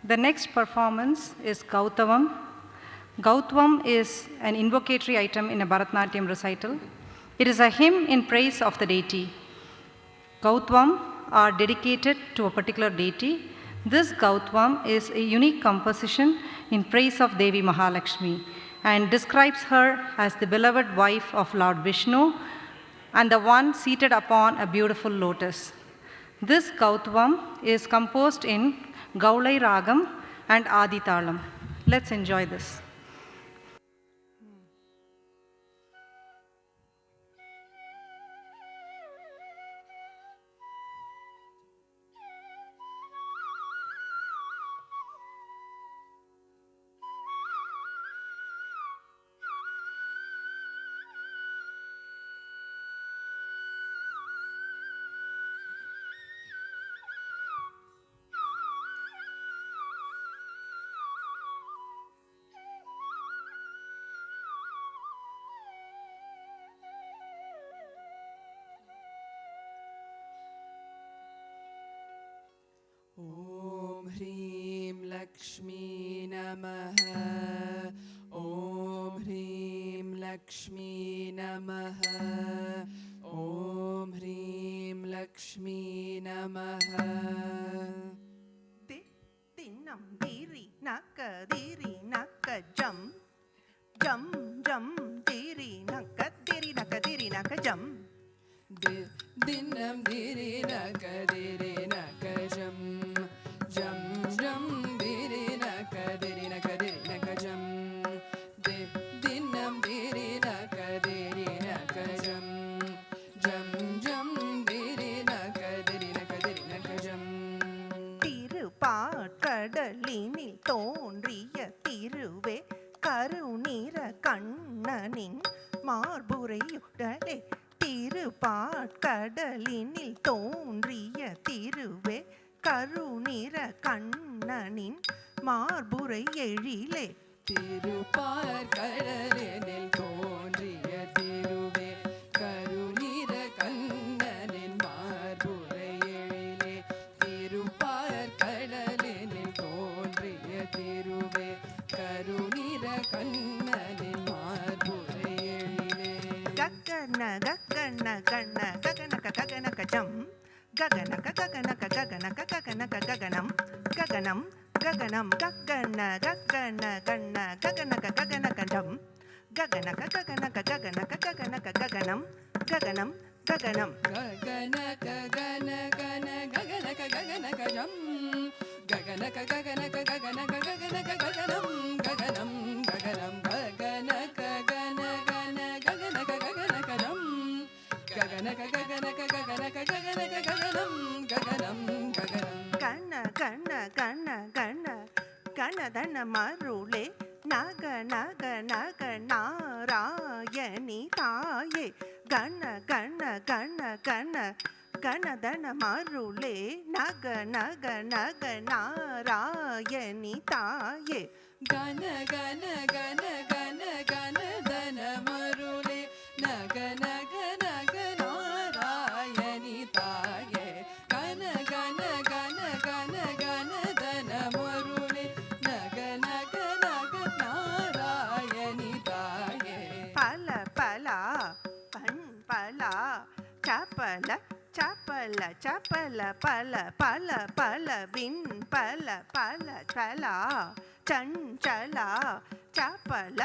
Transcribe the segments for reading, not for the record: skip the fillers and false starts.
The next performance is Gautavam. Gautavam is an invocatory item in a Bharatanatyam recital. It is a hymn in praise of the deity. Gautavam are dedicated to a particular deity. This Gautavam is a unique composition in praise of Devi Mahalakshmi and describes her as the beloved wife of Lord Vishnu and the one seated upon a beautiful lotus. This Gautavam is composed in Gaulai Ragam and Adi Talam. Let's enjoy this. ॐ ह्रीं लक्ष्मी नमः ॐ ह्रीं लक्ष्मी नमः ॐ ह्रीं लक्ष्मी नमः தின்னம் theory நக்க theory நக்க ஜம் ஜம் ஜம் theory நக்க theory நக்க theory நக்க ஜம் தின்னம் theory நக்க theory நக்க ஜம் ஜம் ஜம் theory நக்க theory நக்க theory நக்க ஜம் தின்னம் theory நக்க theory நக்க ஜம் ஜம் ஜம் theory நக்க theory நக்க theory நக்க ஜம் திருப்பாற்கடலினில் தோன்றிய திருவே கருநீர கண்ணனின் மார்புரையுடலே திருப்பாற்கடலினில் தோன்றிய திருவே கருநீர கண்ணனின் மார்புரை எழிலே திருப்பாற்கடலினில் தோன்றிய திருவே கருநீர கண்ணனின் மார்புரை எழிலே திருப்பாற்கடலினில் தோன்றிய திருவே கருநீர கண்ணனின் மார்புரை எழிலே ககன ககன கண்ண ககனக ககனக ஜம் ககனக ககனக ககனக ககனக ககனம் ககனம் ககனம் ககன ககன கண்ண ககனக ககனக ஜம் ககனக ககனக ககனக ககனக ககனம் ககனம் ககனம் ககன ககன கன ககன ககன கஜம் ககன ககன ககன ககன ககனம் ககனம் ககனம் ககன ககன கன ககன ககன கஜம் ககன ககன ககன ககன ககனம் ககனம் ககனம் கண கண கண கண கணதன மருளே நக நக நக நாராயணி தாயே கண கண கண கண கணதன மருளே நக நக நக நாராயணி தாயே கன கன கன கன கன தன மருளே நக நக நக நாராயணி தாயே கன கன கன கன கன தன மருளே நக நக நக நாராயணி தாயே பல பலா பண் பலா சப்பல சப்பல சப்பல பல பல பல வின் பல பல சலா சஞ்சலா சப்பல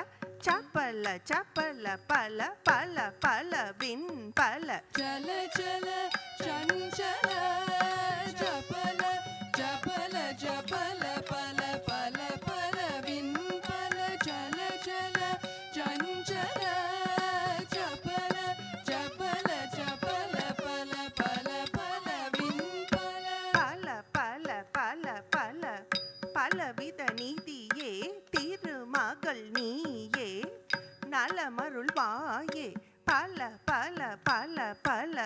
சப்பல சப்பல பல பல பல வின் பல சல சல சஞ்சல சபல சபல சபல பல பல பல வின் பல சல சல சஞ்சல சபல சபல சபல பல பல பல வின் பல பல பல பல பல பலவித நீதியே திருமகள் நீயே நலமருள் வாயே பல பல பல பல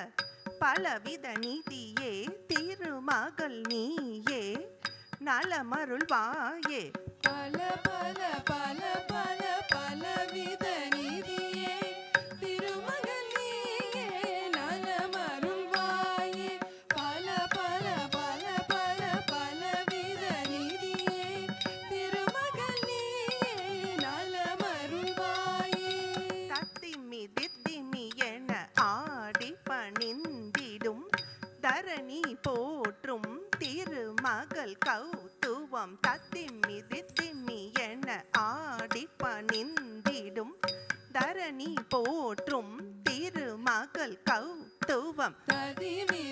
பலவித நீதியே திருமகள் நீயே நலமருள் வாயே பல பல பல பல பலவித நீதியே திருமகள் நீயே நலமருள் வாயே பல பல பல பல பலவித நீதியே தரணி போற்றும் திருமகள் கௌத்துவம் தத்திம்மி தித்திம்மி என ஆடி பணிந்திடும் தரணி போற்றும் திருமகள் கௌத்துவம் ததிமி